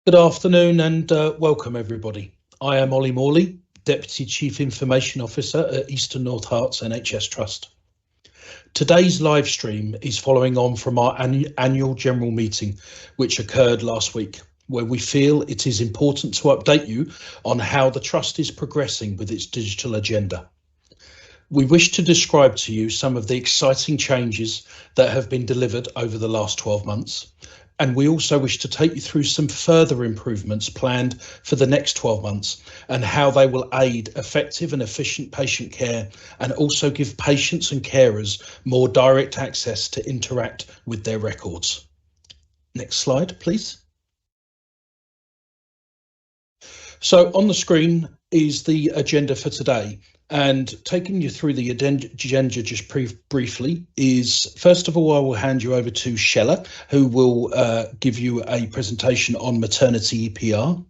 Good afternoon and welcome everybody. I am Ollie Morley, Deputy Chief Information Officer at Eastern North Herts NHS Trust. Today's live stream is following on from our annual general meeting, which occurred last week, where we feel it is important to update you on how the Trust is progressing with its digital agenda. We wish to describe to you some of the exciting changes that have been delivered over the last 12 months. And we also wish to take you through some further improvements planned for the next 12 months and how they will aid effective and efficient patient care and also give patients and carers more direct access to interact with their records. Next slide, please. So on the screen is the agenda for today. And taking you through the agenda just briefly is, first of all, I will hand you over to Shella, who will give you a presentation on maternity EPR.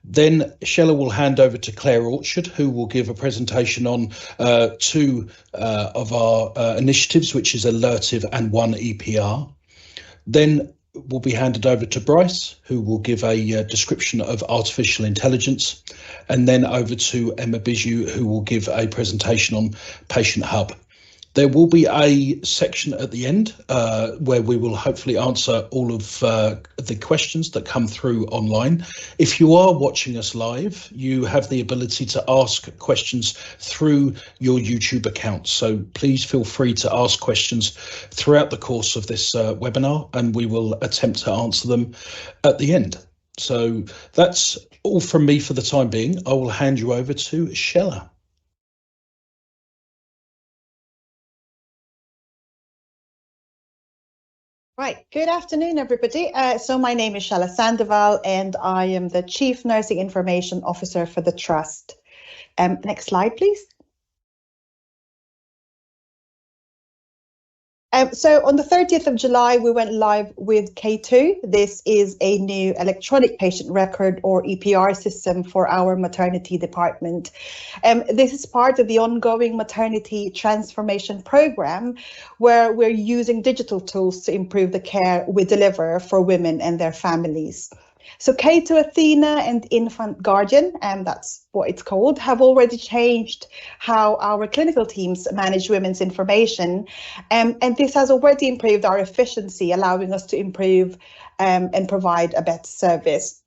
Then Shella will hand over to Claire Orchard, who will give a presentation on two of our initiatives, which is Alertive and OneEPR. Then will be handed over to Bryce, who will give a description of artificial intelligence, and then over to Emma Bijou, who will give a presentation on Patient Hub. There will be a section at the end where we will hopefully answer all of the questions that come through online. If you are watching us live, you have the ability to ask questions through your YouTube account. So please feel free to ask questions throughout the course of this webinar, and we will attempt to answer them at the end. So that's all from me for the time being. I will hand you over to Shella. Right, good afternoon, everybody. So my name is Shella Sandoval, and I am the Chief Nursing Information Officer for the Trust. Next slide, please. So on the 30th of July, we went live with K2. This is a new electronic patient record or EPR system for our maternity department. This is part of the ongoing maternity transformation program, where we're using digital tools to improve the care we deliver for women and their families. So K2 Athena and Infant Guardian, and that's what it's called, have already changed how our clinical teams manage women's information. And this has already improved our efficiency, allowing us to improve and provide a better service.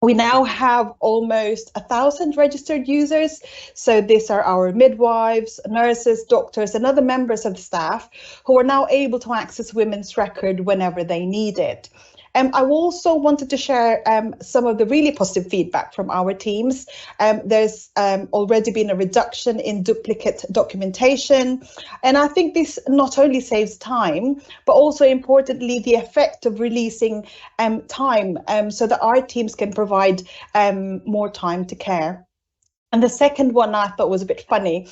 We now have almost 1,000 registered users. So these are our midwives, nurses, doctors, and other members of the staff who are now able to access women's record whenever they need it. I also wanted to share some of the really positive feedback from our teams. There's already been a reduction in duplicate documentation. And I think this not only saves time, but also importantly, the effect of releasing time so that our teams can provide more time to care. And the second one I thought was a bit funny.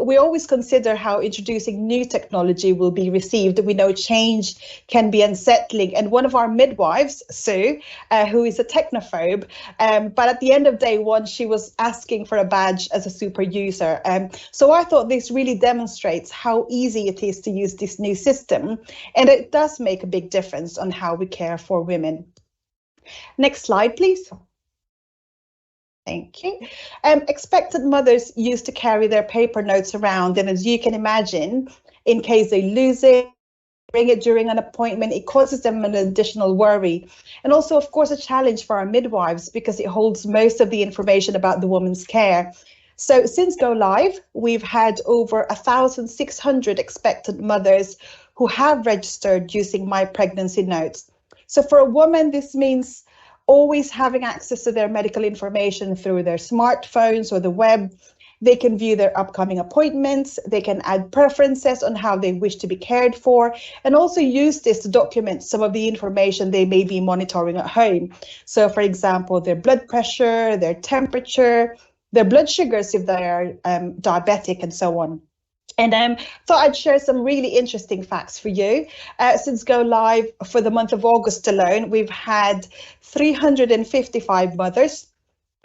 We always consider how introducing new technology will be received. We know change can be unsettling. And one of our midwives, Sue, who is a technophobe, but at the end of day one, she was asking for a badge as a super user. So I thought this really demonstrates how easy it is to use this new system. And it does make a big difference on how we care for women. Next slide, please. Thank you. Expectant mothers used to carry their paper notes around, and as you can imagine, in case they lose it, bring it during an appointment, it causes them an additional worry. And also, of course, a challenge for our midwives because it holds most of the information about the woman's care. So since go live, we've had over 1,600 expectant mothers who have registered using My Pregnancy Notes. So for a woman, this means always having access to their medical information through their smartphones or the web. They can view their upcoming appointments, they can add preferences on how they wish to be cared for, and also use this to document some of the information they may be monitoring at home. So for example, their blood pressure, their temperature, their blood sugars if they are diabetic, and so on. And thought I'd share some really interesting facts for you. Since go live for the month of August alone, we've had 355 mothers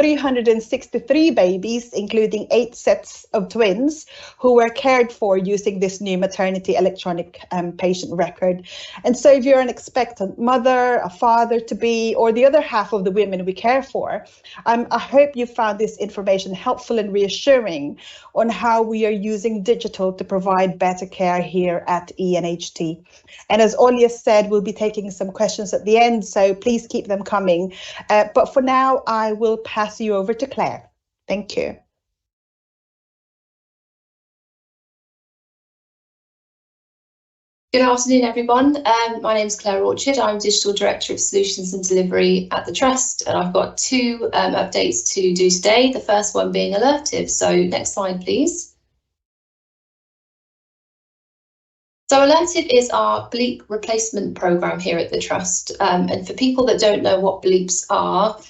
363 babies, including 8 sets of twins, who were cared for using this new maternity electronic patient record. And so if you're an expectant mother, a father-to-be, or the other half of the women we care for, I hope you found this information helpful and reassuring on how we are using digital to provide better care here at ENHT. And as Olya said, we'll be taking some questions at the end, so please keep them coming. But for now, I will pass you over to Claire. Thank you. Good afternoon, everyone. My name is Claire Orchard. I'm Digital Director of Solutions and Delivery at the Trust, and I've got 2 updates to do today, the first one being Alertive. So next slide, please. So Alertive is our bleep replacement programme here at the Trust. And for people that don't know what bleeps are,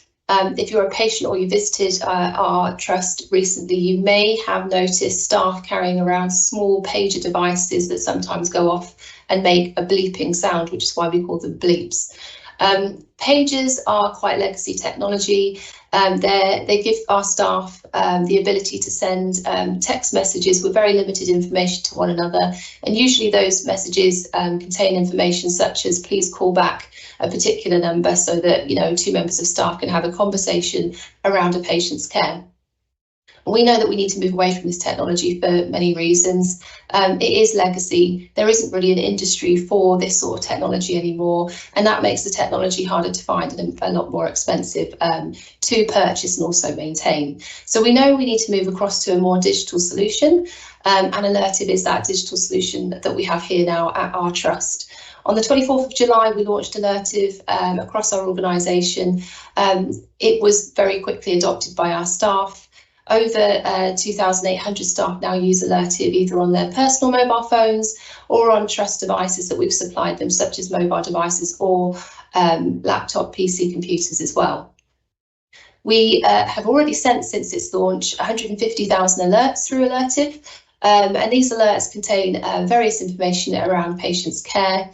if you're a patient or you visited our Trust recently, you may have noticed staff carrying around small pager devices that sometimes go off and make a bleeping sound, which is why we call them bleeps. Pagers are quite legacy technology. They give our staff the ability to send text messages with very limited information to one another, and usually those messages contain information such as please call back a particular number so that 2 members of staff can have a conversation around a patient's care. We know that we need to move away from this technology for many reasons. It is legacy. There isn't really an industry for this sort of technology anymore, and that makes the technology harder to find and a lot more expensive to purchase and also maintain. So we know we need to move across to a more digital solution, and Alertive is that digital solution that we have here now at our Trust. On the 24th of July, we launched Alertive across our organisation. It was very quickly adopted by our staff. Over 2,800 staff now use Alertive either on their personal mobile phones or on Trust devices that we've supplied them, such as mobile devices or laptop PC computers as well. We have already sent, since its launch, 150,000 alerts through Alertive, and these alerts contain various information around patients' care.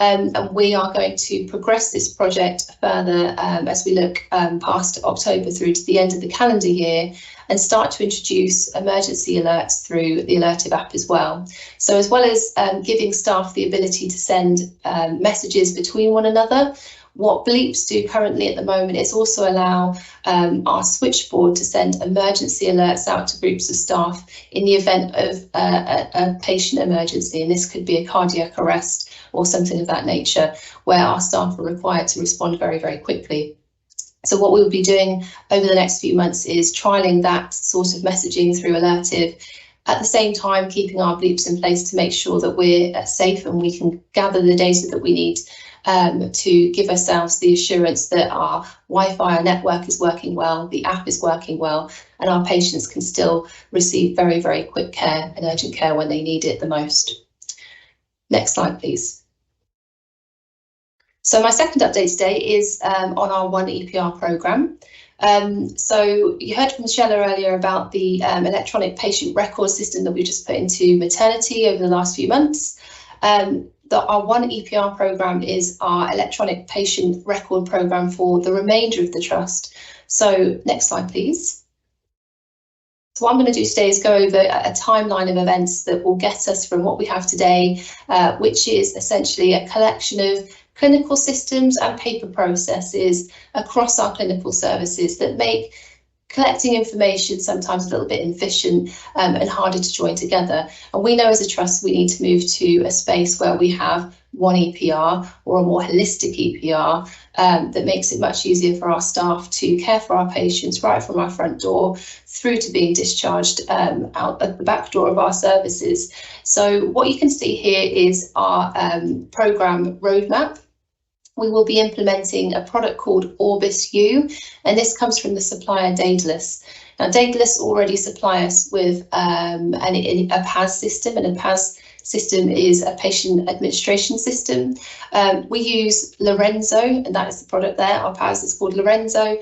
And we are going to progress this project further as we look past October through to the end of the calendar year and start to introduce emergency alerts through the Alertive app as well. So as well as giving staff the ability to send messages between one another, what bleeps do currently at the moment is also allow our switchboard to send emergency alerts out to groups of staff in the event of a patient emergency, and this could be a cardiac arrest or something of that nature, where our staff are required to respond very, very quickly. So what we'll be doing over the next few months is trialling that sort of messaging through Alertive, at the same time keeping our bleeps in place to make sure that we're safe and we can gather the data that we need to give ourselves the assurance that our Wi-Fi, our network is working well, the app is working well, and our patients can still receive very, very quick care and urgent care when they need it the most. Next slide, please. So my second update today is on our OneEPR programme. So you heard from Michelle earlier about the electronic patient record system that we just put into Maternity over the last few months. Our OneEPR programme is our electronic patient record programme for the remainder of the Trust. So next slide, please. So what I'm going to do today is go over a timeline of events that will get us from what we have today, which is essentially a collection of clinical systems and paper processes across our clinical services that make collecting information sometimes a little bit inefficient and harder to join together. And we know as a Trust we need to move to a space where we have OneEPR or a more holistic EPR that makes it much easier for our staff to care for our patients right from our front door through to being discharged out at the back door of our services. So what you can see here is our programme roadmap. We will be implementing a product called Orbis U, and this comes from the supplier Daedalus. Now, Daedalus already supply us with a PAS system, and a PAS system is a patient administration system. We use Lorenzo, and that is the product there. Our PAS is called Lorenzo.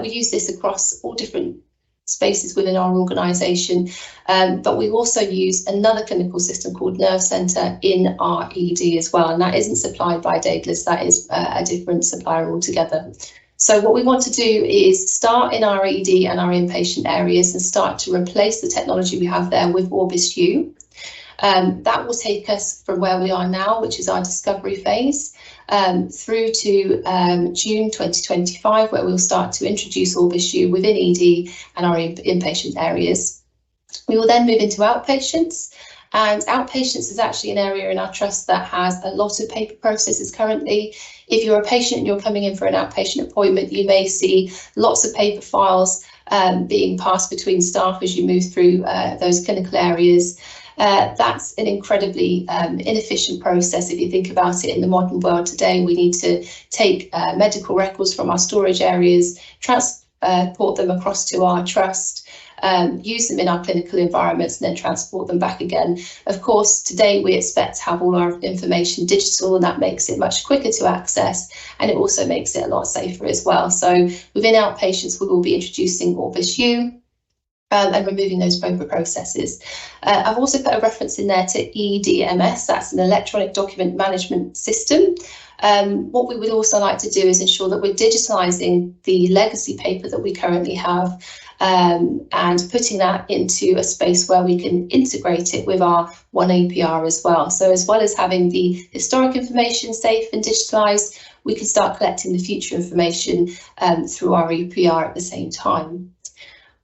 We use this across all different spaces within our organisation, but we also use another clinical system called Nerve Centre in our ED as well, and that isn't supplied by Daedalus, that is a different supplier altogether. So what we want to do is start in our ED and our inpatient areas and start to replace the technology we have there with Orbis U. That will take us from where we are now, which is our discovery phase, through to June 2025, where we'll start to introduce Orbis U within ED and our inpatient areas. We will then move into outpatients, and outpatients is actually an area in our trust that has a lot of paper processes currently. If you're a patient and you're coming in for an outpatient appointment, you may see lots of paper files being passed between staff as you move through those clinical areas. That's an incredibly inefficient process. If you think about it, in the modern world today, we need to take medical records from our storage areas, transport them across to our trust, use them in our clinical environments, and then transport them back again. Of course, today we expect to have all our information digital, and that makes it much quicker to access, and it also makes it a lot safer as well. So within outpatients, we will be introducing Orbis U, and removing those paper processes. I've also put a reference in there to EDMS, that's an electronic document management system. What we would also like to do is ensure that we're digitalising the legacy paper that we currently have, and putting that into a space where we can integrate it with our OneEPR as well. So as well as having the historic information safe and digitalised, we can start collecting the future information through our EPR at the same time.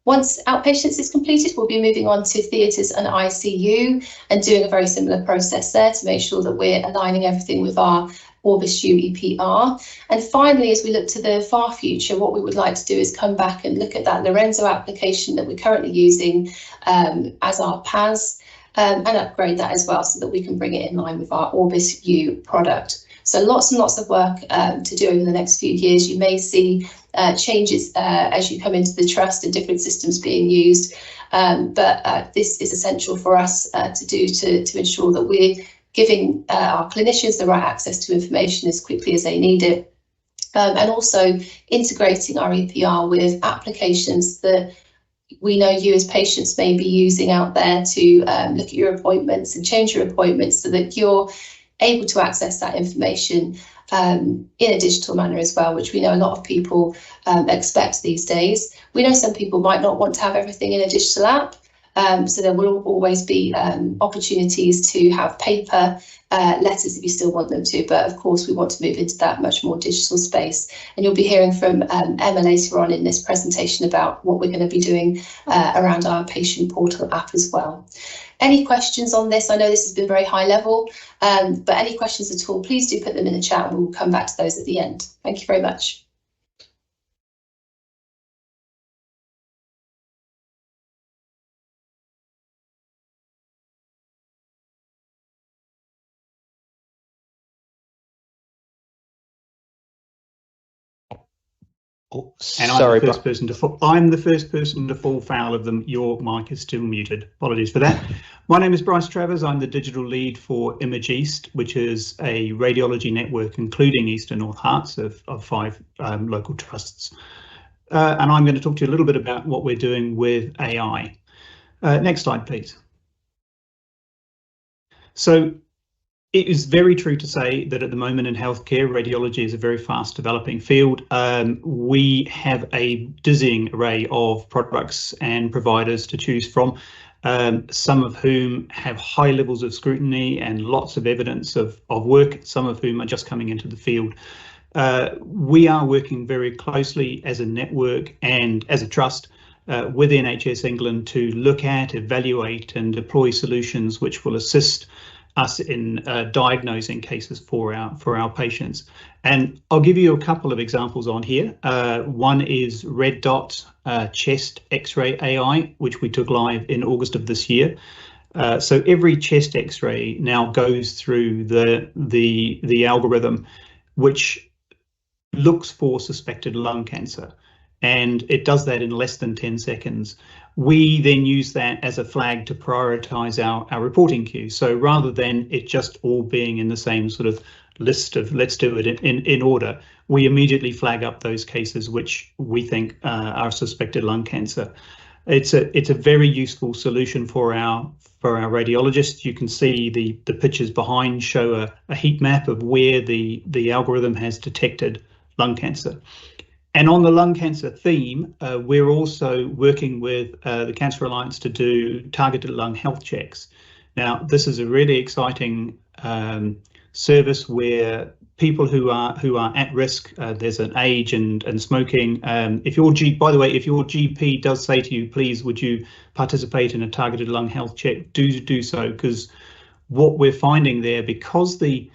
Once outpatients is completed, we'll be moving on to theatres and ICU and doing a very similar process there to make sure that we're aligning everything with our Orbis U EPR. And finally, as we look to the far future, what we would like to do is come back and look at that Lorenzo application that we're currently using as our PAS, and upgrade that as well so that we can bring it in line with our Orbis U product. So lots and lots of work to do over the next few years. You may see changes as you come into the trust and different systems being used, but this is essential for us to do to ensure that we're giving our clinicians the right access to information as quickly as they need it, and also integrating our EPR with applications that we know you as patients may be using out there to look at your appointments and change your appointments so that you're able to access that information in a digital manner as well, which we know a lot of people expect these days. We know some people might not want to have everything in a digital app, so there will always be opportunities to have paper letters if you still want them to, but of course we want to move into that much more digital space. And you'll be hearing from Emma later on in this presentation about what we're going to be doing around our patient portal app as well. Any questions on this? I know this has been very high level, but any questions at all, please do put them in the chat and we'll come back to those at the end. Thank you very much. Oh, and sorry, I'm the first person to fall foul of them. Your mic is still muted. Apologies for that. My name is Bryce Travers. I'm the digital lead for Image East, which is a radiology network including East and North Herts of 5 local trusts. And I'm going to talk to you a little bit about what we're doing with AI. Next slide, please. So it is very true to say that at the moment in healthcare, radiology is a very fast developing field. We have a dizzying array of products and providers to choose from, some of whom have high levels of scrutiny and lots of evidence of work, some of whom are just coming into the field. We are working very closely as a network and as a trust with NHS England to look at, evaluate and deploy solutions which will assist us in diagnosing cases for our patients. And I'll give you a couple of examples on here. One is Red Dot Chest X-ray AI, which we took live in August of this year. So every chest X-ray now goes through the algorithm which looks for suspected lung cancer, and it does that in less than 10 seconds. We then use that as a flag to prioritize our reporting queue. So rather than it just all being in the same sort of list of let's do it in order, we immediately flag up those cases which we think are suspected lung cancer. It's a very useful solution for our radiologists. You can see the pictures behind show a heat map of where the algorithm has detected lung cancer. And on the lung cancer theme, we're also working with the Cancer Alliance to do targeted lung health checks. Now, this is a really exciting service where people who are at risk, there's an age and smoking. If your GP does say to you, please, would you participate in a targeted lung health check, do so, because what we're finding there, because the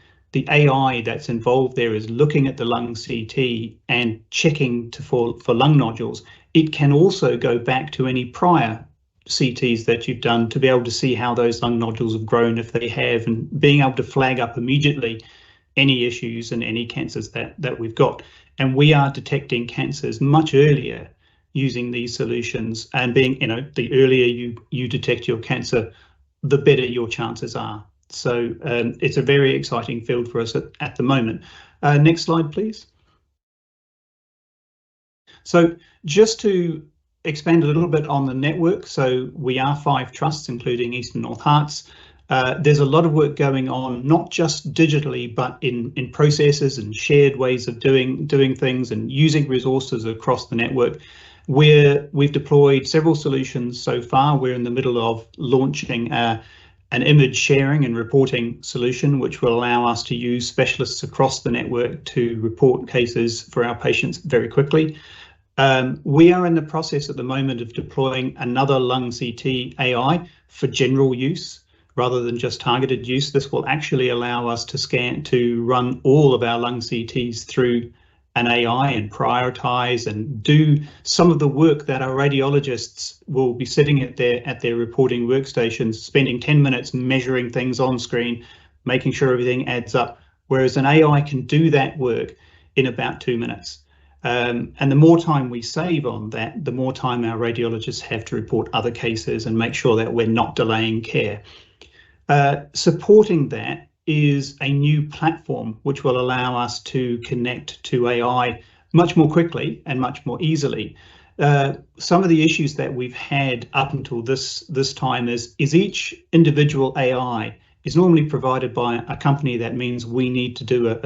AI that's involved there is looking at the lung CT and checking for lung nodules, it can also go back to any prior CTs that you've done to be able to see how those lung nodules have grown, if they have, and being able to flag up immediately any issues and any cancers that we've got. And we are detecting cancers much earlier using these solutions, and being, the earlier you detect your cancer, the better your chances are. So it's a very exciting field for us at the moment. Next slide, please. So just to expand a little bit on the network, so we are 5 trusts, including East and North Herts. There's a lot of work going on, not just digitally, but in processes and shared ways of doing things and using resources across the network. We've deployed several solutions so far. We're in the middle of launching an image sharing and reporting solution, which will allow us to use specialists across the network to report cases for our patients very quickly. We are in the process at the moment of deploying another lung CT AI for general use rather than just targeted use. This will actually allow us to run all of our lung CTs through an AI and prioritize and do some of the work that our radiologists will be sitting at their reporting workstations, spending 10 minutes measuring things on screen, making sure everything adds up, whereas an AI can do that work in about 2 minutes. And the more time we save on that, the more time our radiologists have to report other cases and make sure that we're not delaying care. Supporting that is a new platform which will allow us to connect to AI much more quickly and much more easily. Some of the issues that we've had up until this time is each individual AI is normally provided by a company. That means we need to do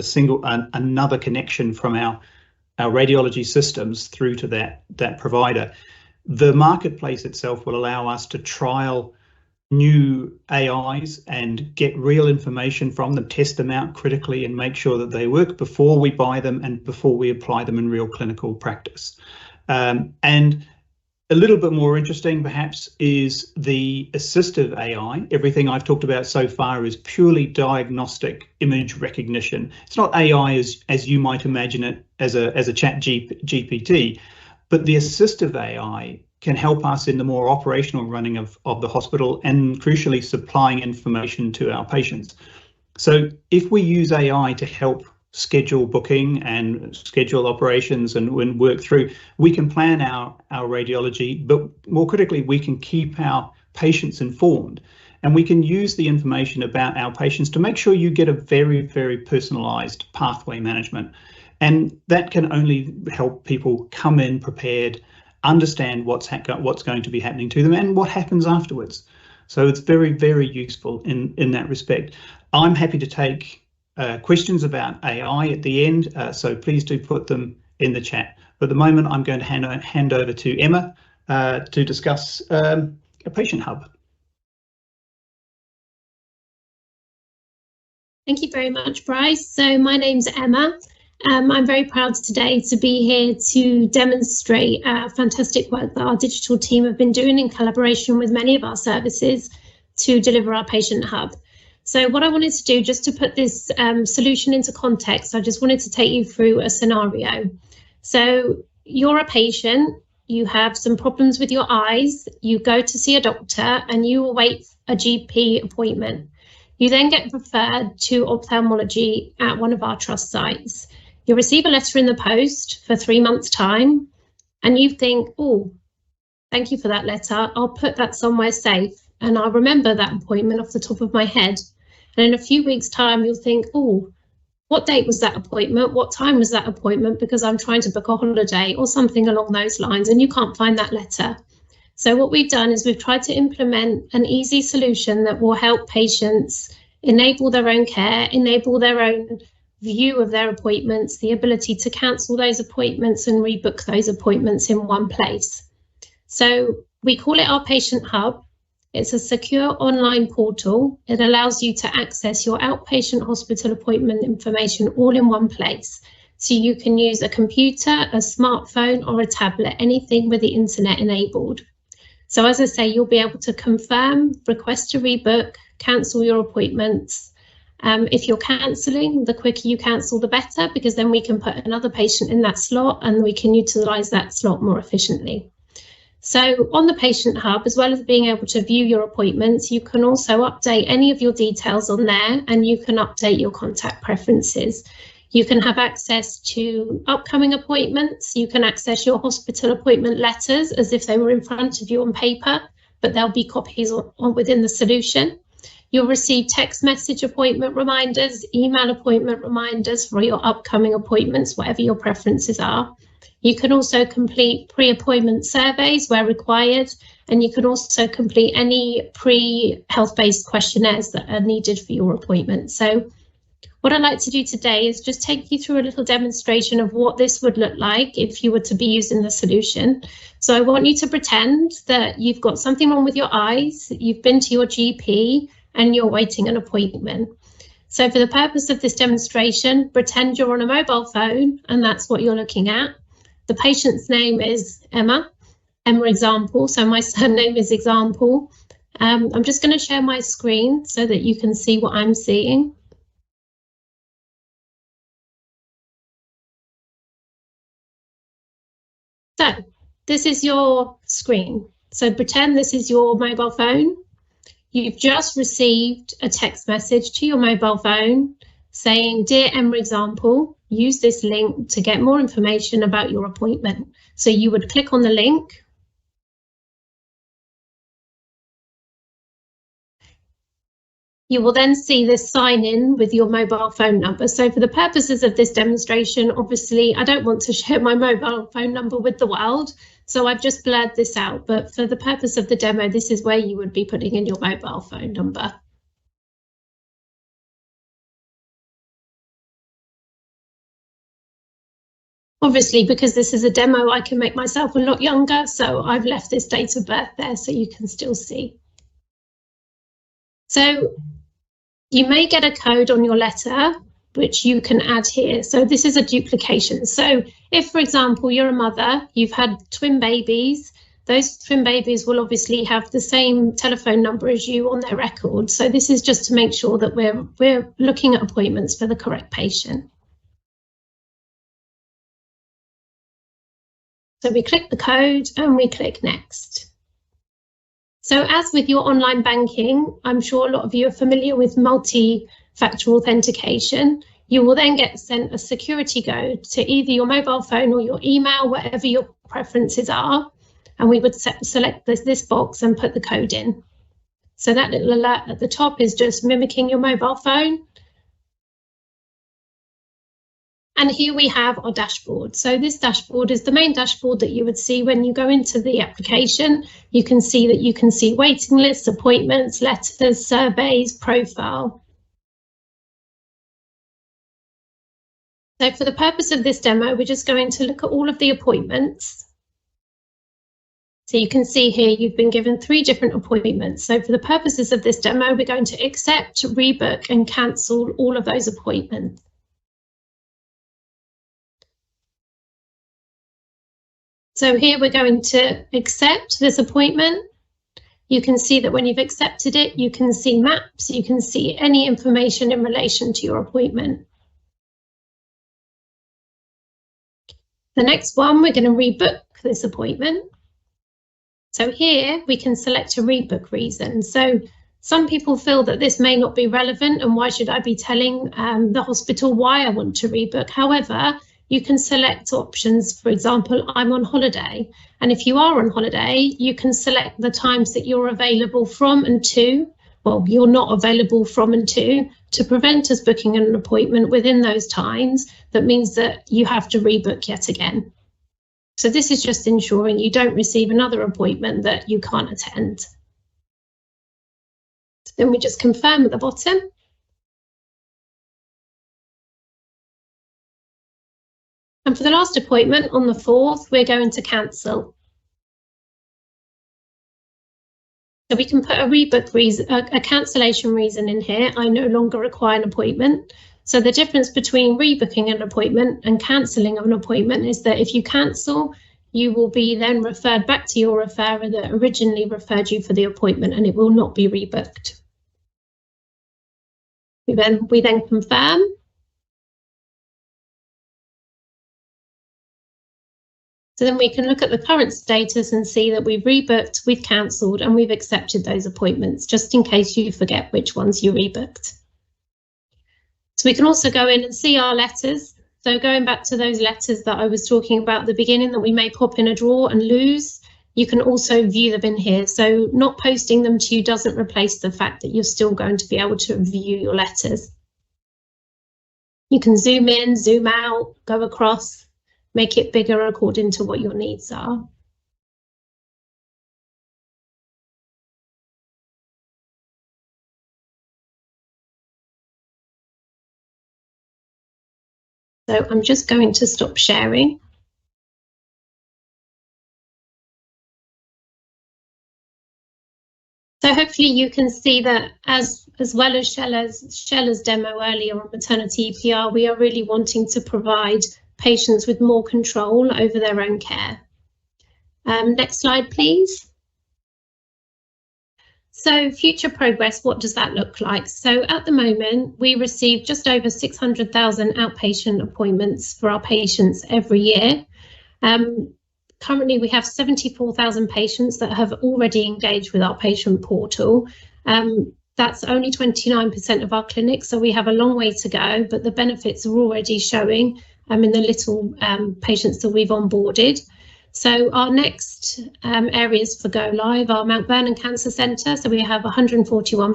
another connection from our radiology systems through to that provider. The marketplace itself will allow us to trial new AIs and get real information from them, test them out critically and make sure that they work before we buy them and before we apply them in real clinical practice. And a little bit more interesting perhaps is the assistive AI. Everything I've talked about so far is purely diagnostic image recognition. It's not AI as you might imagine it as a chat GPT, but the assistive AI can help us in the more operational running of the hospital and crucially supplying information to our patients. So if we use AI to help schedule booking and schedule operations and work through, we can plan our radiology, but more critically, we can keep our patients informed, and we can use the information about our patients to make sure you get a very, very personalized pathway management. And that can only help people come in prepared, understand what's going to be happening to them and what happens afterwards. So it's very, very useful in that respect. I'm happy to take questions about AI at the end, so please do put them in the chat. But at the moment, I'm going to hand over to Emma to discuss a patient hub. Thank you very much, Bryce. So my name's Emma. I'm very proud today to be here to demonstrate fantastic work that our digital team have been doing in collaboration with many of our services to deliver our patient hub. So what I wanted to do, just to put this solution into context, I just wanted to take you through a scenario. So you're a patient, you have some problems with your eyes, you go to see a doctor and you await a GP appointment. You then get referred to ophthalmology at one of our trust sites. You receive a letter in the post for 3 months' time, and you think, oh, thank you for that letter. I'll put that somewhere safe, and I'll remember that appointment off the top of my head. And in a few weeks' time, you'll think, oh, what date was that appointment? What time was that appointment? Because I'm trying to book a holiday or something along those lines, and you can't find that letter. So what we've done is we've tried to implement an easy solution that will help patients enable their own care, enable their own view of their appointments, the ability to cancel those appointments and rebook those appointments in one place. So we call it our patient hub. It's a secure online portal. It allows you to access your outpatient hospital appointment information all in one place. So you can use a computer, a smartphone, or a tablet, anything with the internet enabled. So as I say, you'll be able to confirm, request to rebook, cancel your appointments. If you're cancelling, the quicker you cancel, the better, because then we can put another patient in that slot and we can utilise that slot more efficiently. So on the patient hub, as well as being able to view your appointments, you can also update any of your details on there, and you can update your contact preferences. You can have access to upcoming appointments. You can access your hospital appointment letters as if they were in front of you on paper, but there'll be copies within the solution. You'll receive text message appointment reminders, email appointment reminders for your upcoming appointments, whatever your preferences are. You can also complete pre-appointment surveys where required, and you can also complete any pre-health-based questionnaires that are needed for your appointment. So what I'd like to do today is just take you through a little demonstration of what this would look like if you were to be using the solution. So I want you to pretend that you've got something wrong with your eyes, you've been to your GP, and you're waiting an appointment. So for the purpose of this demonstration, pretend you're on a mobile phone, and that's what you're looking at. The patient's name is Emma example, so my surname is example. I'm just going to share my screen so that you can see what I'm seeing. So this is your screen. So pretend this is your mobile phone. You've just received a text message to your mobile phone saying, "Dear Emma example, use this link to get more information about your appointment." So you would click on the link. You will then see this sign in with your mobile phone number. So for the purposes of this demonstration, obviously, I don't want to share my mobile phone number with the world, so I've just blurred this out. But for the purpose of the demo, this is where you would be putting in your mobile phone number. Obviously, because this is a demo, I can make myself a lot younger, so I've left this date of birth there so you can still see. So you may get a code on your letter, which you can add here. So this is a duplication. So if, for example, you're a mother, you've had twin babies, those twin babies will obviously have the same telephone number as you on their record. So this is just to make sure that we're looking at appointments for the correct patient. So we click the code and we click next. So as with your online banking, I'm sure a lot of you are familiar with multi-factor authentication. You will then get sent a security code to either your mobile phone or your email, whatever your preferences are. And we would select this box and put the code in. So that little alert at the top is just mimicking your mobile phone. And here we have our dashboard. So this dashboard is the main dashboard that you would see when you go into the application. You can see that you can see waiting lists, appointments, letters, surveys, profile. So for the purpose of this demo, we're just going to look at all of the appointments. So you can see here you've been given 3 different appointments. So for the purposes of this demo, we're going to accept, rebook, and cancel all of those appointments. So here we're going to accept this appointment. You can see that when you've accepted it, you can see maps, you can see any information in relation to your appointment. The next one, we're going to rebook this appointment. So here we can select a rebook reason. So some people feel that this may not be relevant and why should I be telling the hospital why I want to rebook? However, you can select options. For example, I'm on holiday. And if you are on holiday, you can select the times that you're available from and to. Well, you're not available from and to prevent us booking an appointment within those times. That means that you have to rebook yet again. So this is just ensuring you don't receive another appointment that you can't attend. Then we just confirm at the bottom. And for the last appointment on the 4th, we're going to cancel. So we can put a rebook reason, a cancellation reason in here. I no longer require an appointment. So the difference between rebooking an appointment and cancelling of an appointment is that if you cancel, you will be then referred back to your referrer that originally referred you for the appointment, and it will not be rebooked. We then confirm. So then we can look at the current status and see that we've rebooked, we've cancelled, and we've accepted those appointments, just in case you forget which ones you rebooked. So we can also go in and see our letters. So going back to those letters that I was talking about at the beginning that we may pop in a drawer and lose, you can also view them in here. So not posting them to you doesn't replace the fact that you're still going to be able to view your letters. You can zoom in, zoom out, go across, make it bigger according to what your needs are. So I'm just going to stop sharing. So hopefully you can see that as well as Shella's demo earlier on maternity EPR, we are really wanting to provide patients with more control over their own care. Next slide, please. So future progress, what does that look like? So at the moment, we receive just over 600,000 outpatient appointments for our patients every year. Currently, we have 74,000 patients that have already engaged with our patient portal. That's only 29% of our clinics, so we have a long way to go, but the benefits are already showing in the little patients that we've onboarded. So our next areas for go live are Mount Vernon Cancer Centre. So we have 141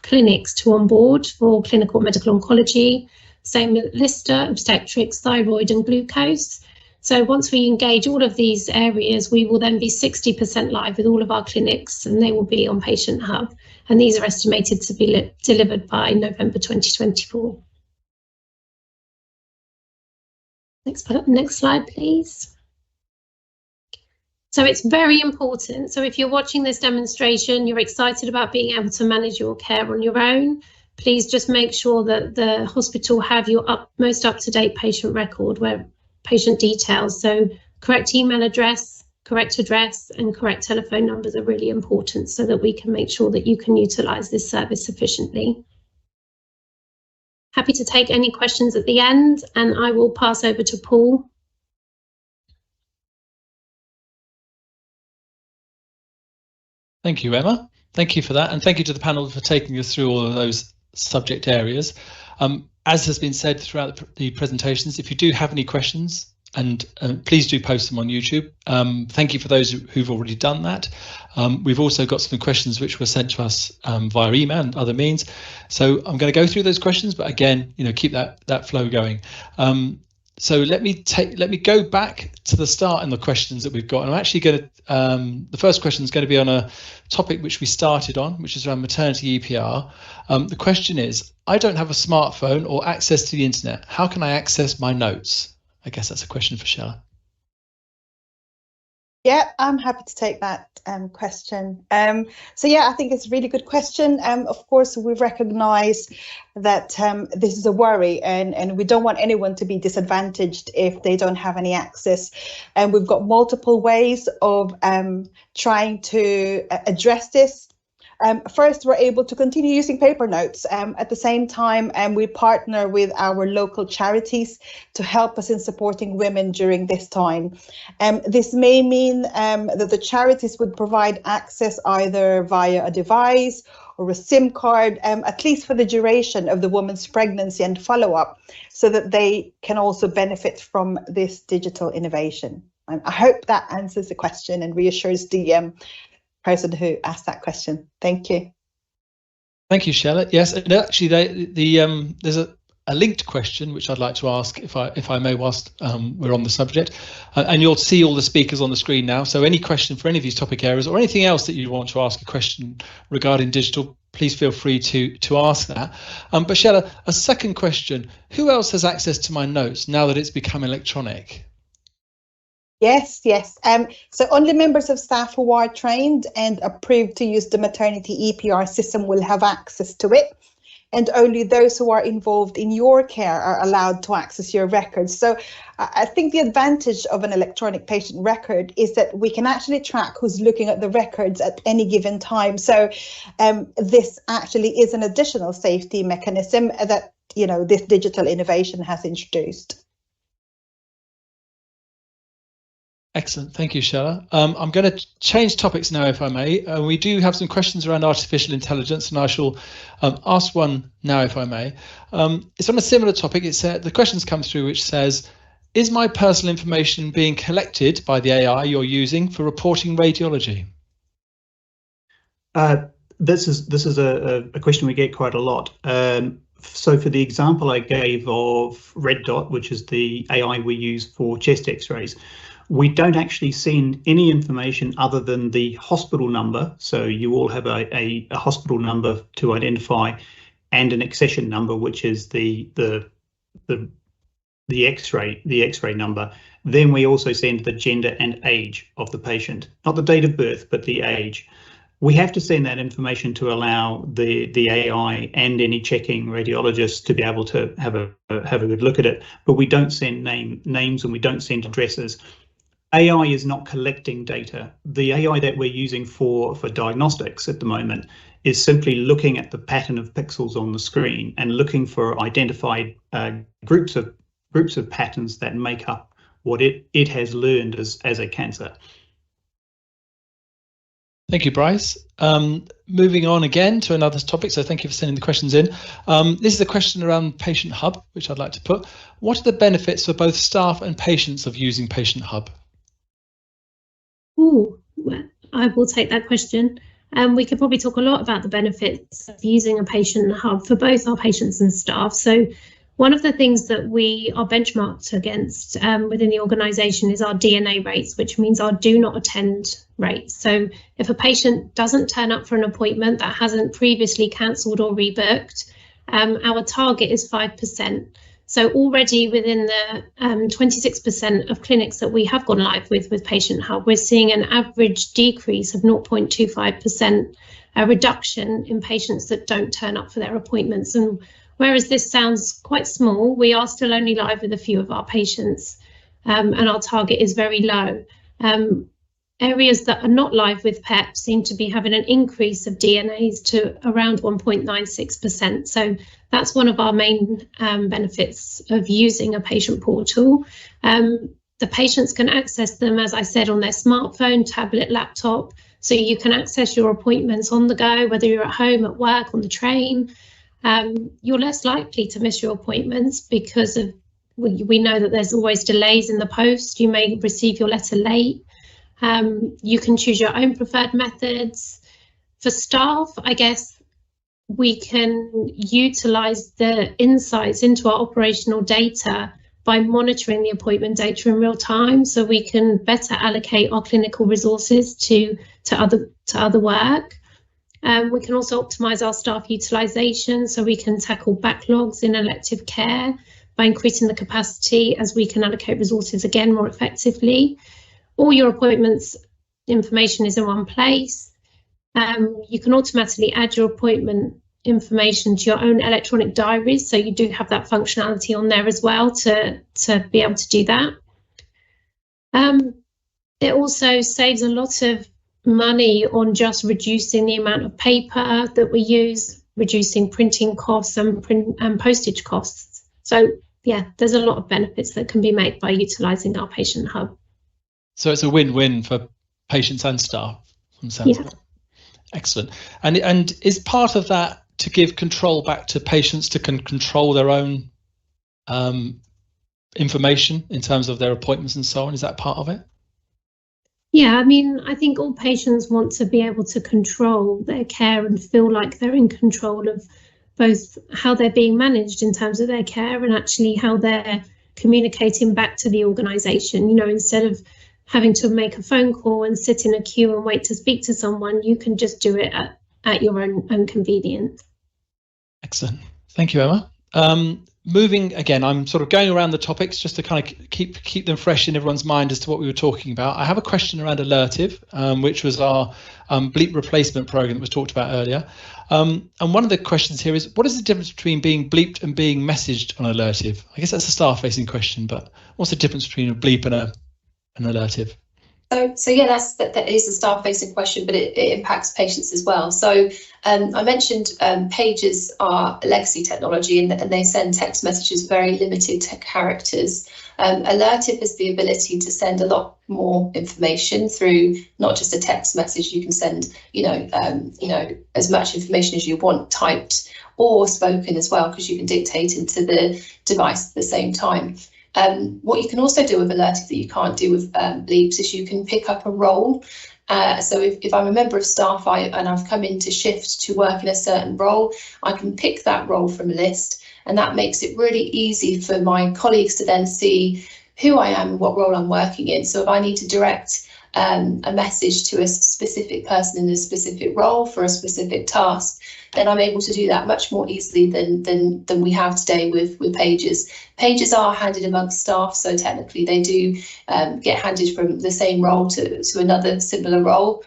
clinics to onboard for clinical medical oncology. Same with Lister, obstetrics, thyroid and glucose. So once we engage all of these areas, we will then be 60% live with all of our clinics, and they will be on Patient Hub. And these are estimated to be delivered by November 2024. Next slide, please. So it's very important. So if you're watching this demonstration, you're excited about being able to manage your care on your own, please just make sure that the hospital have your most up-to-date patient record, where patient details, so correct email address, correct address and correct telephone numbers are really important so that we can make sure that you can utilise this service sufficiently. Happy to take any questions at the end, and I will pass over to Paul. Thank you, Emma. Thank you for that. And thank you to the panel for taking us through all of those subject areas. As has been said throughout the presentations, if you do have any questions, and please do post them on YouTube. Thank you for those who've already done that. We've also got some questions which were sent to us via email and other means. So I'm going to go through those questions, but again, keep that flow going. So let me go back to the start and the questions that we've got. And I'm actually going to, the first question is going to be on a topic which we started on, which is around maternity EPR. The question is, I don't have a smartphone or access to the internet. How can I access my notes? I guess that's a question for Shella. Yeah, I'm happy to take that question. So yeah, I think it's a really good question. Of course, we recognise that this is a worry, and we don't want anyone to be disadvantaged if they don't have any access. And we've got multiple ways of trying to address this. First, we're able to continue using paper notes. At the same time, we partner with our local charities to help us in supporting women during this time. This may mean that the charities would provide access either via a device or a SIM card, at least for the duration of the woman's pregnancy and follow-up, so that they can also benefit from this digital innovation. I hope that answers the question and reassures the person who asked that question. Thank you. Thank you, Shella. Yes, and actually, there's a linked question, which I'd like to ask, if I may, whilst we're on the subject. And you'll see all the speakers on the screen now. So any question for any of these topic areas or anything else that you want to ask a question regarding digital, please feel free to ask that. But Shella, a second question: who else has access to my notes now that it's become electronic? Yes. So only members of staff who are trained and approved to use the Maternity EPR system will have access to it. And only those who are involved in your care are allowed to access your records. So I think the advantage of an electronic patient record is that we can actually track who's looking at the records at any given time. So this actually is an additional safety mechanism that, you know, this digital innovation has introduced. Excellent, thank you, Shella. I'm going to change topics now, if I may. We do have some questions around artificial intelligence, and I shall ask one now, if I may. It's on a similar topic. It's the questions come through which says, is my personal information being collected by the AI you're using for reporting radiology? This is a question we get quite a lot. So for the example I gave of Red Dot, which is the AI we use for chest x-rays, we don't actually send any information other than the hospital number. So you all have a hospital number to identify, and an accession number, which is the X-ray number. Then we also send the gender and age of the patient, not the date of birth, but the age. We have to send that information to allow the AI and any checking radiologists to be able to have a good look at it. But we don't send names and we don't send addresses. AI is not collecting data. The AI that we're using for diagnostics at the moment is simply looking at the pattern of pixels on the screen and looking for identified groups of patterns that make up what it has learned as a cancer. Thank you, Bryce. Moving on again to another topic, so thank you for sending the questions in. This is a question around Patient Hub, which I'd like to put. What are the benefits for both staff and patients of using Patient Hub? Ooh, well, I will take that question. We could probably talk a lot about the benefits of using a Patient Hub for both our patients and staff. So one of the things that we are benchmarked against within the organisation is our DNA rates, which means our do not attend rates. So if a patient doesn't turn up for an appointment that hasn't previously cancelled or rebooked, our target is 5%. So already within the 26% of clinics that we have gone live with Patient Hub, we're seeing an average decrease of 0.25% reduction in patients that don't turn up for their appointments. And whereas this sounds quite small, we are still only live with a few of our patients, and our target is very low. Areas that are not live with PEP seem to be having an increase of DNAs to around 1.96%. So that's one of our main benefits of using a patient portal. The patients can access them, as I said, on their smartphone, tablet, laptop. So you can access your appointments on the go, whether you're at home, at work, on the train. You're less likely to miss your appointments because of we know that there's always delays in the post. You may receive your letter late. You can choose your own preferred methods. For staff, I guess we can utilise the insights into our operational data by monitoring the appointment data in real time, so we can better allocate our clinical resources to other work. We can also optimise our staff utilisation, so we can tackle backlogs in elective care by increasing the capacity, as we can allocate resources again more effectively. All your appointments information is in one place. You can automatically add your appointment information to your own electronic diaries, so you do have that functionality on there as well to be able to do that. It also saves a lot of money on just reducing the amount of paper that we use, reducing printing costs and postage costs. So yeah, there's a lot of benefits that can be made by utilising our Patient Hub. So it's a win-win for patients and staff. Yeah. Excellent. And is part of that to give control back to patients to control their own information in terms of their appointments and so on? Is that part of it? Yeah, I mean, I think all patients want to be able to control their care and feel like they're in control of both how they're being managed in terms of their care and actually how they're communicating back to the organisation. You know, instead of having to make a phone call and sit in a queue and wait to speak to someone, you can just do it at your own convenience. Excellent. Thank you, Emma. Moving again, I'm sort of going around the topics just to kind of keep them fresh in everyone's mind as to what we were talking about. I have a question around Alertive, which was our bleep replacement program that was talked about earlier. And one of the questions here is, what is the difference between being bleeped and being messaged on Alertive? I guess that's a staff-facing question, but what's the difference between a bleep and an Alertive? So yeah, that is a staff-facing question, but it impacts patients as well. So I mentioned pages are legacy technology, and they send text messages very limited to characters. Alertive has the ability to send a lot more information through not just a text message. You can send, as much information as you want, typed or spoken as well, because you can dictate into the device at the same time. What you can also do with Alertive that you can't do with bleeps is you can pick up a role. So if I'm a member of staff and I've come into shift to work in a certain role, I can pick that role from a list, and that makes it really easy for my colleagues to then see who I am and what role I'm working in. So if I need to direct a message to a specific person in a specific role for a specific task, then I'm able to do that much more easily than we have today with pages. Pages are handed amongst staff, so technically they do get handed from the same role to another similar role.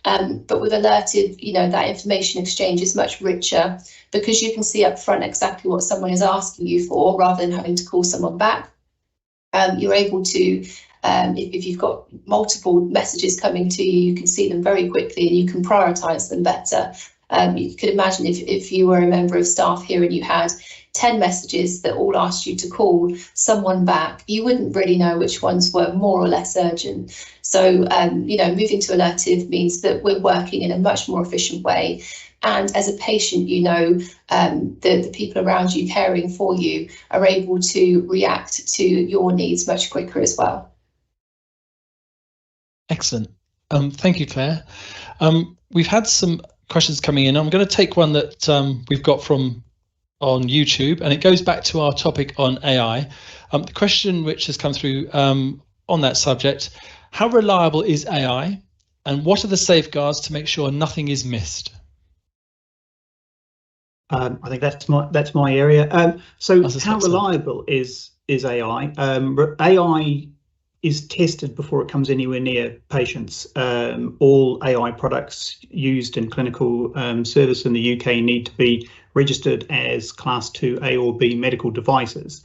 But with Alertive, that information exchange is much richer because you can see up front exactly what someone is asking you for rather than having to call someone back. You're able to, if you've got multiple messages coming to you, you can see them very quickly and you can prioritise them better. You could imagine if you were a member of staff here and you had 10 messages that all asked you to call someone back, you wouldn't really know which ones were more or less urgent. So, moving to Alertive means that we're working in a much more efficient way. And as a patient, the people around you caring for you are able to react to your needs much quicker as well. Excellent. Thank you, Claire. We've had some questions coming in. I'm going to take one that we've got from on YouTube, and it goes back to our topic on AI. The question which has come through on that subject: how reliable is AI, and what are the safeguards to make sure nothing is missed? I think that's my area. So how reliable is AI? AI is tested before it comes anywhere near patients. All AI products used in clinical service in the UK need to be registered as Class 2A or B medical devices.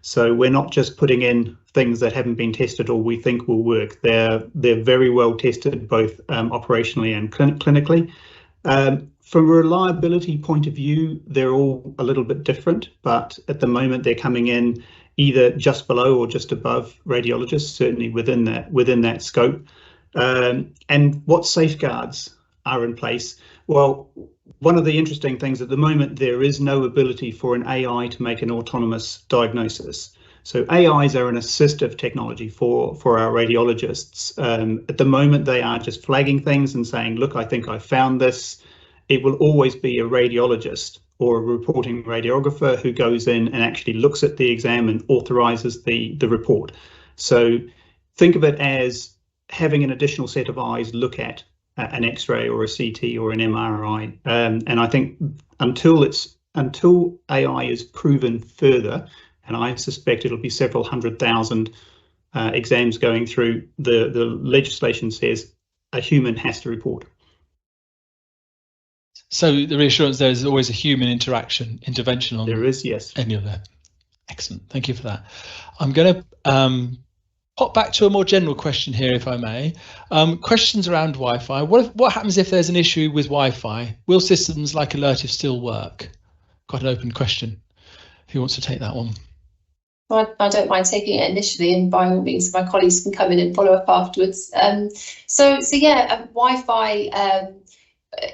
So we're not just putting in things that haven't been tested or we think will work. They're very well tested, both operationally and clinically. From a reliability point of view, they're all a little bit different, but at the moment they're coming in either just below or just above radiologists, certainly within that scope. And what safeguards are in place? Well, one of the interesting things at the moment, there is no ability for an AI to make an autonomous diagnosis. So AIs are an assistive technology for our radiologists. At the moment, they are just flagging things and saying, look, I think I found this. It will always be a radiologist or a reporting radiographer who goes in and actually looks at the exam and authorises the report. So think of it as having an additional set of eyes look at an X-ray or a CT or an MRI. And I think until AI is proven further, and I suspect it'll be several 100,000 exams going through, the legislation says a human has to report. So the reassurance there is always a human intervention on. There is, yes. Any of that. Excellent. Thank you for that. I'm going to pop back to a more general question here, if I may. Questions around Wi-Fi. What happens if there's an issue with Wi-Fi? Will systems like Alertive still work? Got an open question. Who wants to take that one? I don't mind taking it initially, and by all means, my colleagues can come in and follow up afterwards. So yeah, Wi-Fi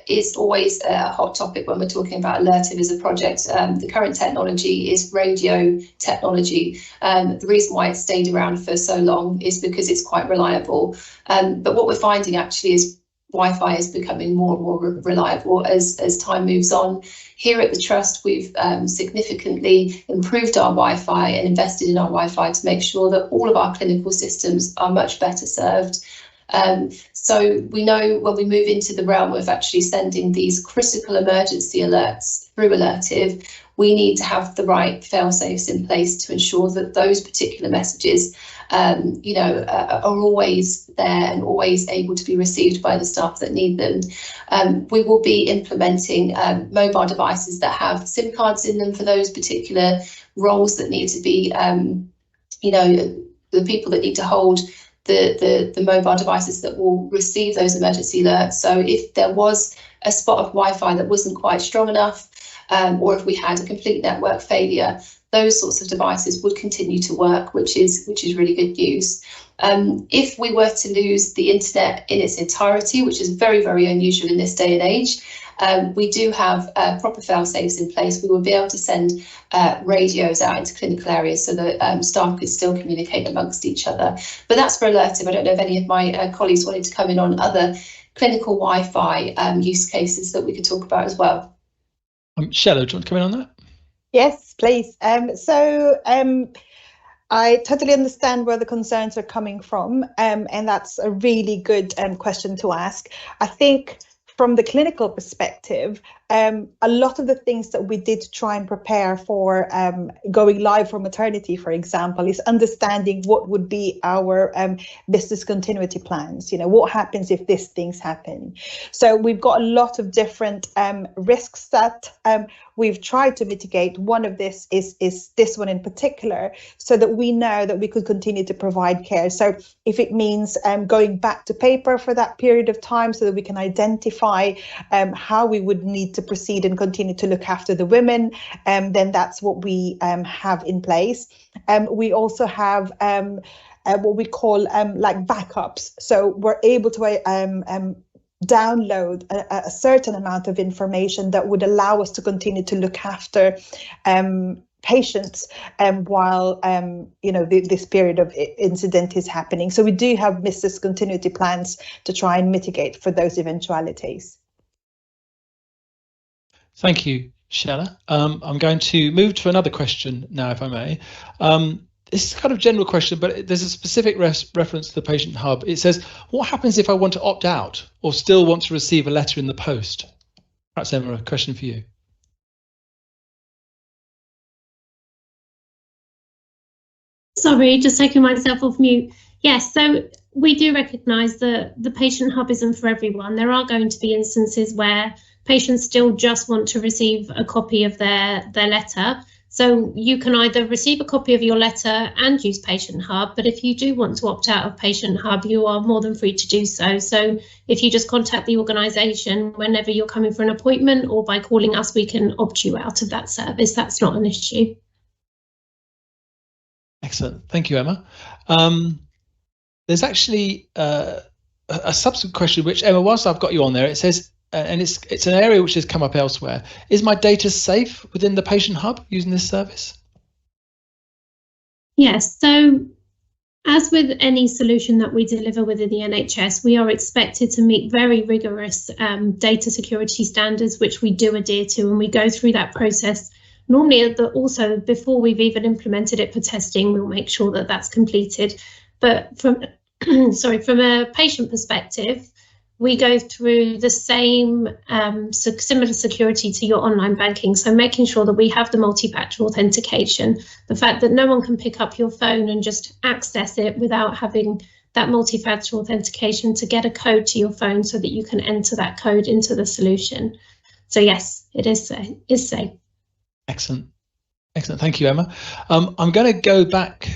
is always a hot topic when we're talking about Alertive as a project. The current technology is radio technology. The reason why it's stayed around for so long is because it's quite reliable. But what we're finding actually is Wi-Fi is becoming more and more reliable as time moves on. Here at the Trust, we've significantly improved our Wi-Fi and invested in our Wi-Fi to make sure that all of our clinical systems are much better served. So we know when we move into the realm of actually sending these critical emergency alerts through Alertive, we need to have the right fail-safes in place to ensure that those particular messages are always there and always able to be received by the staff that need them. We will be implementing mobile devices that have SIM cards in them for those particular roles that need to be, the people that need to hold the mobile devices that will receive those emergency alerts. So if there was a spot of Wi-Fi that wasn't quite strong enough, or if we had a complete network failure, those sorts of devices would continue to work, which is really good news. If we were to lose the internet in its entirety, which is very, very unusual in this day and age, we do have proper fail-safes in place. We will be able to send radios out into clinical areas so that staff could still communicate amongst each other. But that's for Alertive. I don't know if any of my colleagues wanted to come in on other clinical Wi-Fi use cases that we could talk about as well. Shella, do you want to come in on that? Yes, please. I totally understand where the concerns are coming from, and that's a really good question to ask. I think from the clinical perspective, a lot of the things that we did to try and prepare for going live for maternity, for example, is understanding what would be our business continuity plans. What happens if these things happen? So we've got a lot of different risks that we've tried to mitigate. One of this is this one in particular, so that we know that we could continue to provide care. So if it means going back to paper for that period of time so that we can identify how we would need to proceed and continue to look after the women, then that's what we have in place. We also have what we call like backups. So we're able to download a certain amount of information that would allow us to continue to look after patients while this period of incident is happening. So we do have business continuity plans to try and mitigate for those eventualities. Thank you, Shella. I'm going to move to another question now, if I may. This is kind of a general question, but there's a specific reference to the patient hub. It says, what happens if I want to opt out or still want to receive a letter in the post? Perhaps, Emma, a question for you. Sorry, just taking myself off mute. Yes, so we do recognise that the patient hub isn't for everyone. There are going to be instances where patients still just want to receive a copy of their letter. So you can either receive a copy of your letter and use Patient Hub, but if you do want to opt out of Patient Hub, you are more than free to do so. So if you just contact the organisation whenever you're coming for an appointment, or by calling us, we can opt you out of that service. That's not an issue. Excellent. Thank you, Emma. There's actually a subsequent question, which, Emma, whilst I've got you on there, it says, and it's an area which has come up elsewhere. Is my data safe within the Patient Hub using this service? Yes, so as with any solution that we deliver within the NHS, we are expected to meet very rigorous data security standards, which we do adhere to, and we go through that process. Normally, also before we've even implemented it for testing, we'll make sure that that's completed. But from from a patient perspective, we go through the same similar security to your online banking. So making sure that we have the multi-factor authentication, the fact that no one can pick up your phone and just access it without having that multi-factor authentication to get a code to your phone so that you can enter that code into the solution. So yes, it is safe. Excellent. Excellent. Thank you, Emma. I'm going to go back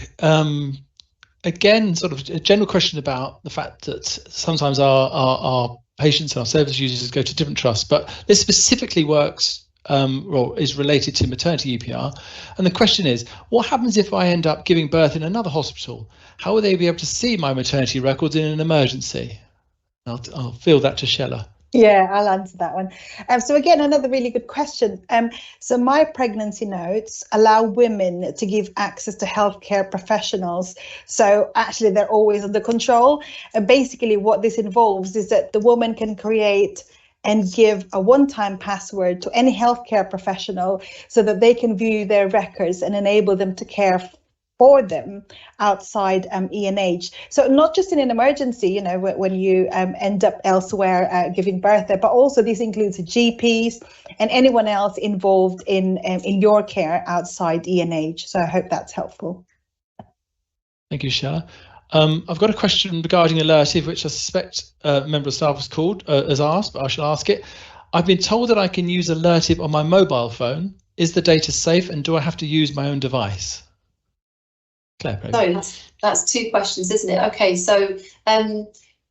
again, sort of a general question about the fact that sometimes our patients and our service users go to different trusts, but this specifically works or is related to maternity EPR. And the question is, what happens if I end up giving birth in another hospital? How will they be able to see my maternity records in an emergency? I'll field that to Shella. Yeah, I'll answer that one. So again, another really good question. So my pregnancy notes allow women to give access to healthcare professionals. So actually, they're always under control. Basically, what this involves is that the woman can create and give a one-time password to any healthcare professional so that they can view their records and enable them to care for them outside E&H. So not just in an emergency, you know, when you end up elsewhere giving birth, but also this includes GPs and anyone else involved in your care outside E&H. So I hope that's helpful. Thank you, Shella. I've got a question regarding Alertive, which I suspect a member of staff has asked, but I shall ask it. I've been told that I can use Alertive on my mobile phone. Is the data safe, and do I have to use my own device? Claire, so that's two questions, isn't it? Okay, so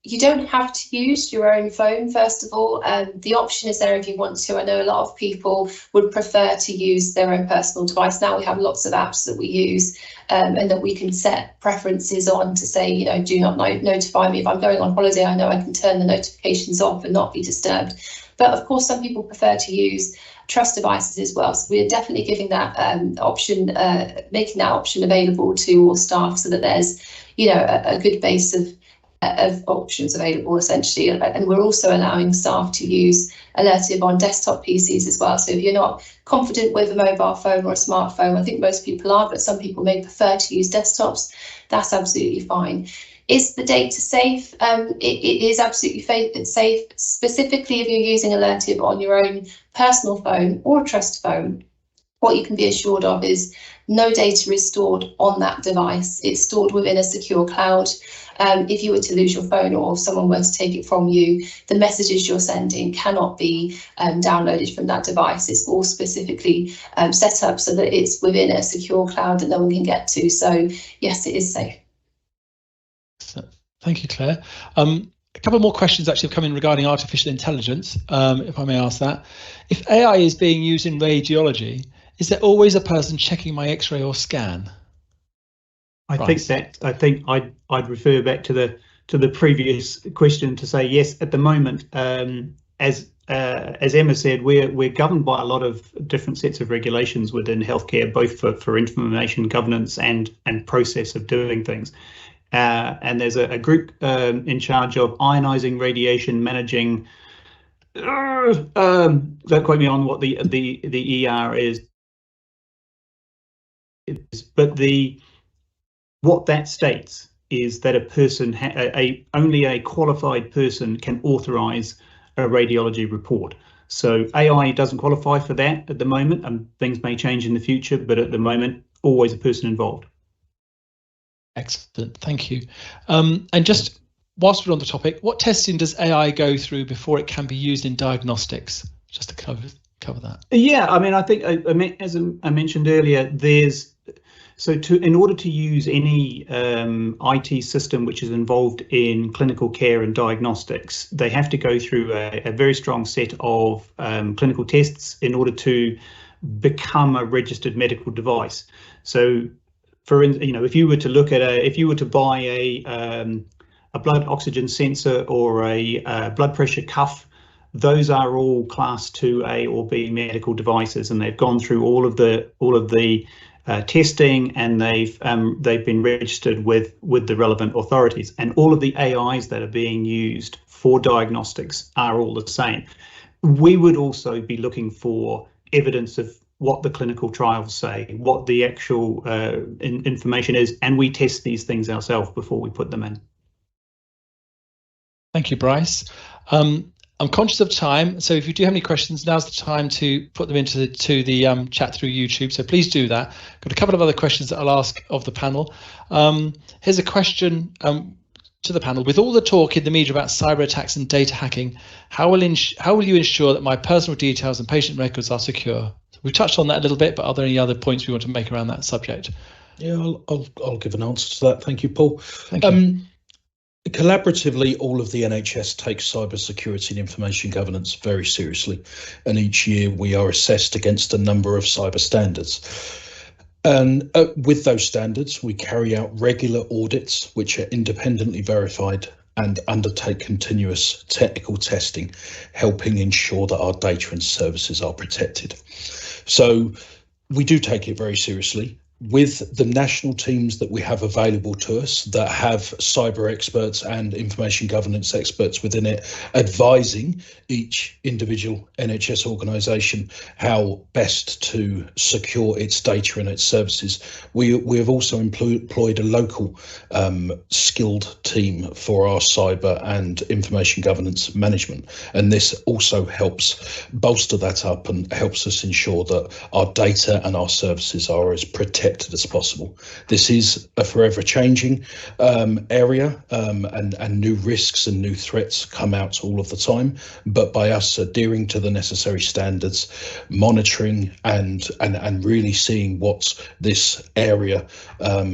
you don't have to use your own phone, first of all. The option is there if you want to. I know a lot of people would prefer to use their own personal device. Now we have lots of apps that we use and that we can set preferences on to say, you know, do not notify me. If I'm going on holiday, I know I can turn the notifications off and not be disturbed. But of course, some people prefer to use trust devices as well. So we're definitely giving that option, making that option available to all staff so that there's, you know, a good base of options available essentially. And we're also allowing staff to use Alertive on desktop PCs as well. So if you're not confident with a mobile phone or a smartphone, I think most people are, but some people may prefer to use desktops, that's absolutely fine. Is the data safe? It is absolutely safe, specifically if you're using Alertive on your own personal phone or trust phone. What you can be assured of is no data is stored on that device. It's stored within a secure cloud. If you were to lose your phone or if someone were to take it from you, the messages you're sending cannot be downloaded from that device. It's all specifically set up so that it's within a secure cloud that no one can get to. So yes, it is safe. Thank you, Claire. A couple more questions actually have come in regarding artificial intelligence, if I may ask that. If AI is being used in radiology, is there always a person checking my X-ray or scan? I think I'd refer back to the previous question to say yes. At the moment, as Emma said, we're governed by a lot of different sets of regulations within healthcare, both for information governance and process of doing things. And there's a group in charge of ionising radiation managing. Don't quote me on what the ER is, but what that states is that a person, only a qualified person can authorise a radiology report. So AI doesn't qualify for that at the moment, and things may change in the future, but at the moment, always a person involved. Excellent, thank you. And just whilst we're on the topic, what testing does AI go through before it can be used in diagnostics? Just to cover that. Yeah, I mean, I think as I mentioned earlier, in order to use any IT system which is involved in clinical care and diagnostics, they have to go through a very strong set of clinical tests in order to become a registered medical device. So, if you were to look at if you were to buy a blood oxygen sensor or a blood pressure cuff, those are all class 2A or B medical devices, and they've gone through all of the testing, and they've been registered with the relevant authorities. And all of the AIs that are being used for diagnostics are all the same. We would also be looking for evidence of what the clinical trials say, what the actual information is, and we test these things ourselves before we put them in. Thank you, Bryce. I'm conscious of time, so if you do have any questions, now's the time to put them into the chat through YouTube, so please do that. Got a couple of other questions that I'll ask of the panel. Here's a question to the panel. With all the talk in the media about cyber attacks and data hacking, how will you ensure that my personal details and patient records are secure? We've touched on that a little bit, but are there any other points we want to make around that subject? Yeah, I'll give an answer to that. Thank you, Paul. Thank you. Collaboratively, all of the NHS takes cybersecurity and information governance very seriously, and each year we are assessed against a number of cyber standards. And with those standards, we carry out regular audits, which are independently verified and undertake continuous technical testing, helping ensure that our data and services are protected. So we do take it very seriously. With the national teams that we have available to us that have cyber experts and information governance experts within it, advising each individual NHS organisation how best to secure its data and its services, we have also employed a local skilled team for our cyber and information governance management, and this also helps bolster that up and helps us ensure that our data and our services are as protected as possible. This is a forever changing area, and new risks and new threats come out all of the time, but by us adhering to the necessary standards, monitoring and really seeing what this area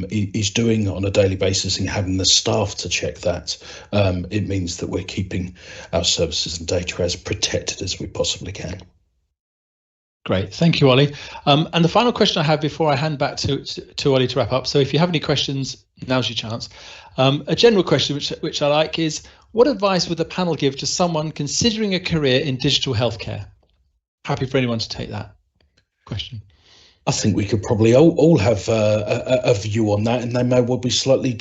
is doing on a daily basis and having the staff to check that, it means that we're keeping our services and data as protected as we possibly can. Great, thank you, Ollie. And the final question I have before I hand back to Ollie to wrap up. So if you have any questions, now's your chance. A general question which I like is, what advice would the panel give to someone considering a career in digital healthcare? Happy for anyone to take that question. I think we could probably all have a view on that, and they may well be slightly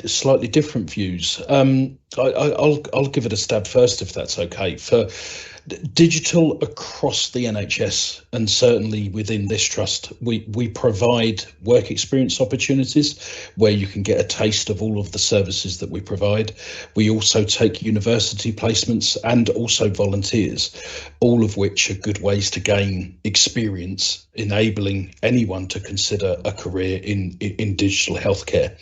different views. I'll give it a stab first, if that's okay. For digital across the NHS, and certainly within this trust, we provide work experience opportunities where you can get a taste of all of the services that we provide. We also take university placements and also volunteers, all of which are good ways to gain experience, enabling anyone to consider a career in digital healthcare.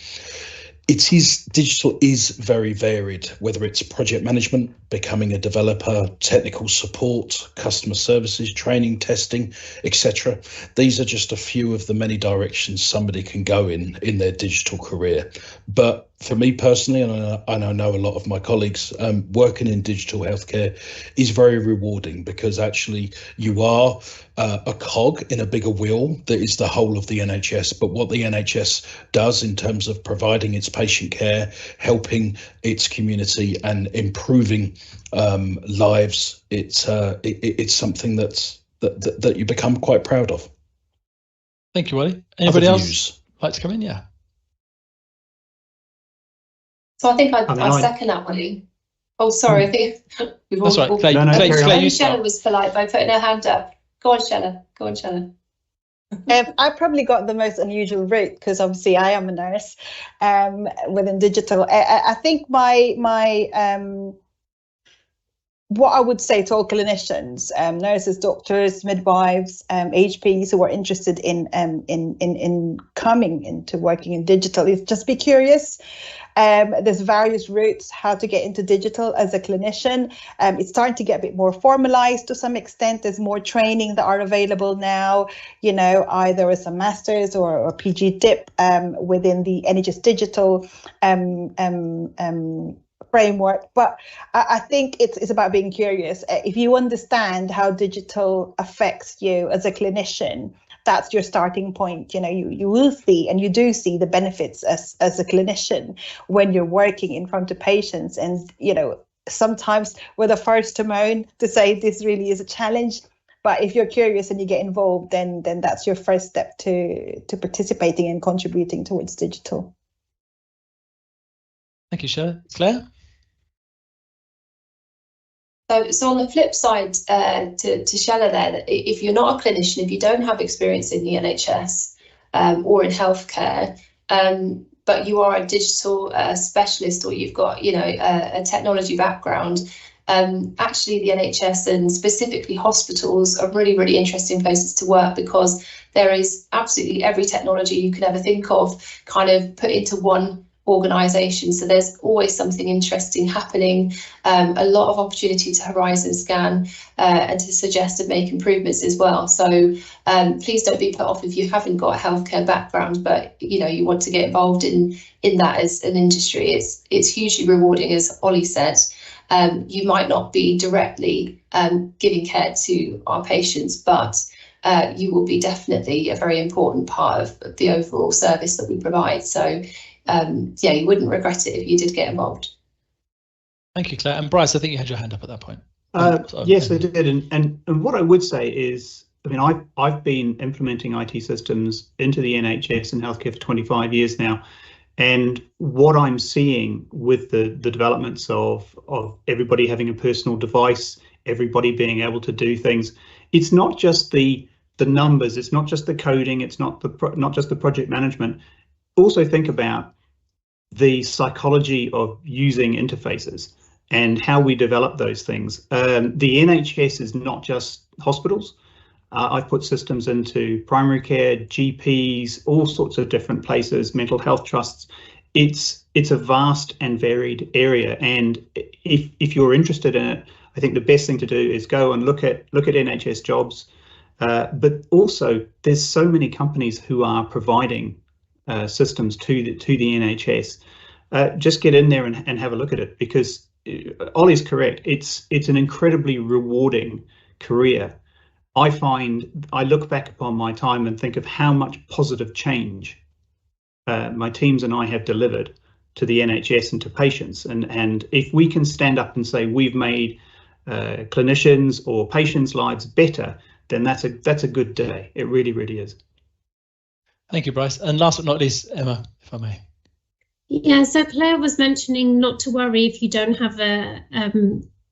Digital is very varied, whether it's project management, becoming a developer, technical support, customer services, training, testing, etc. These are just a few of the many directions somebody can go in their digital career. But for me personally, and I know a lot of my colleagues, working in digital healthcare is very rewarding, because actually you are a cog in a bigger wheel that is the whole of the NHS. But what the NHS does in terms of providing its patient care, helping its community and improving lives, it's something that you become quite proud of. Thank you, Ollie. Anybody else like to come in? Yeah. So I think I second that, Ollie. Oh, sorry. I think we've all. That's right. Clay, Shella was polite by putting her hand up. Go on, Shella. I probably got the most unusual route, because obviously I am a nurse within digital. I think my what I would say to all clinicians, nurses, doctors, midwives, HPs who are interested in coming into working in digital is just be curious. There's various routes how to get into digital as a clinician. It's starting to get a bit more formalized to some extent. There's more training that are available now, either as a master's or PG dip within the NHS digital framework. But I think it's about being curious. If you understand how digital affects you as a clinician, that's your starting point. You will see, and you do see, the benefits as a clinician when you're working in front of patients. And sometimes we're the first to moan to say this really is a challenge. But if you're curious and you get involved, then that's your first step to participating and contributing towards digital. Thank you, Shella. Claire? So on the flip side, to Shella there, that if you're not a clinician, if you don't have experience in the NHS or in healthcare, but you are a digital specialist, or you've got a technology background, actually the NHS and specifically hospitals are really, really interesting places to work, because there is absolutely every technology you could ever think of kind of put into one organisation. So there's always something interesting happening, a lot of opportunity to horizon scan and to suggest and make improvements as well. So please don't be put off if you haven't got a healthcare background, but you want to get involved in that as an industry. It's hugely rewarding, as Ollie said. You might not be directly giving care to our patients, but you will be definitely a very important part of the overall service that we provide. So you wouldn't regret it if you did get involved. Thank you, Claire. And Bryce, I think you had your hand up at that point. Yes, I did. And what I would say is, I mean, I've been implementing IT systems into the NHS and healthcare for 25 years now. And what I'm seeing with the developments of everybody having a personal device, everybody being able to do things, it's not just the numbers, it's not just the coding, it's not just the project management. Also think about the psychology of using interfaces and how we develop those things. The NHS is not just hospitals. I've put systems into primary care, GPs, all sorts of different places, mental health trusts. It's a vast and varied area, and if you're interested in it, I think the best thing to do is go and look at NHS jobs. But also, there's so many companies who are providing systems to the NHS. Just get in there and have a look at it, because Ollie's correct. It's an incredibly rewarding career. I look back upon my time and think of how much positive change my teams and I have delivered to the NHS and to patients. And if we can stand up and say we've made clinicians or patients' lives better, then that's a good day. It really, really is. Thank you, Bryce. And last but not least, Emma, if I may. Yeah, so Claire was mentioning not to worry if you don't have a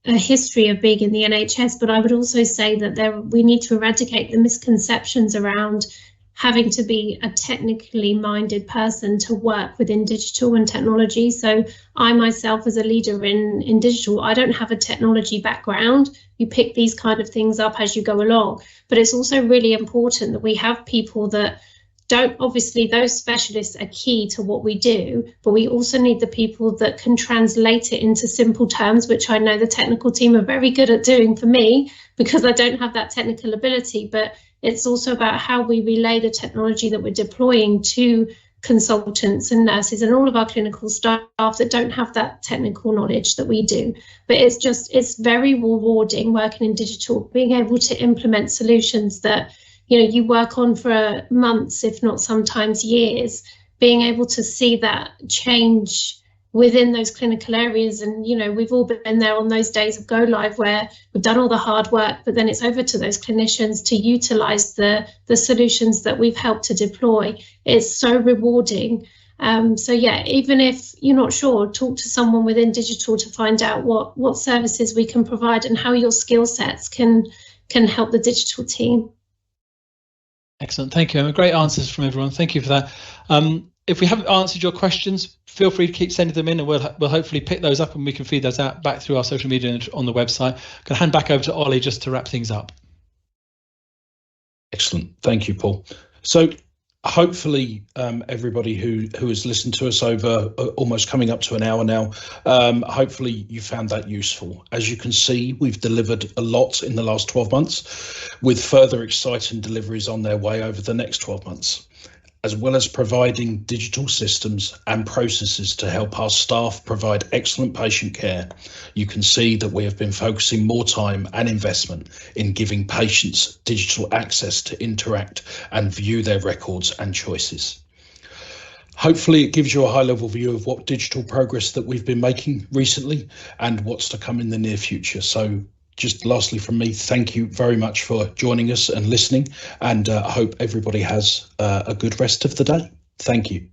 history of being in the NHS, but I would also say that we need to eradicate the misconceptions around having to be a technically minded person to work within digital and technology. So I myself, as a leader in digital, I don't have a technology background. You pick these kind of things up as you go along, but it's also really important that we have people that don't, obviously those specialists are key to what we do, but we also need the people that can translate it into simple terms, which I know the technical team are very good at doing for me, because I don't have that technical ability. But it's also about how we relay the technology that we're deploying to consultants and nurses and all of our clinical staff that don't have that technical knowledge that we do. But it's very rewarding working in digital, being able to implement solutions that you work on for months, if not sometimes years, being able to see that change within those clinical areas. And, we've all been there on those days of go live where we've done all the hard work, but then it's over to those clinicians to utilize the solutions that we've helped to deploy. It's so rewarding. So yeah, even if you're not sure, talk to someone within digital to find out what services we can provide and how your skill sets can help the digital team. Excellent, thank you, Emma. Great answers from everyone. Thank you for that. If we haven't answered your questions, feel free to keep sending them in, and we'll hopefully pick those up and we can feed those out back through our social media and on the website. I'm going to hand back over to Ollie just to wrap things up. Excellent, thank you, Paul. So hopefully everybody who has listened to us over almost coming up to an hour now, hopefully you found that useful. As you can see, we've delivered a lot in the last 12 months, with further exciting deliveries on their way over the next 12 months, as well as providing digital systems and processes to help our staff provide excellent patient care. You can see that we have been focusing more time and investment in giving patients digital access to interact and view their records and choices. Hopefully it gives you a high-level view of what digital progress that we've been making recently and what's to come in the near future. So just lastly from me, thank you very much for joining us and listening, and I hope everybody has a good rest of the day. Thank you.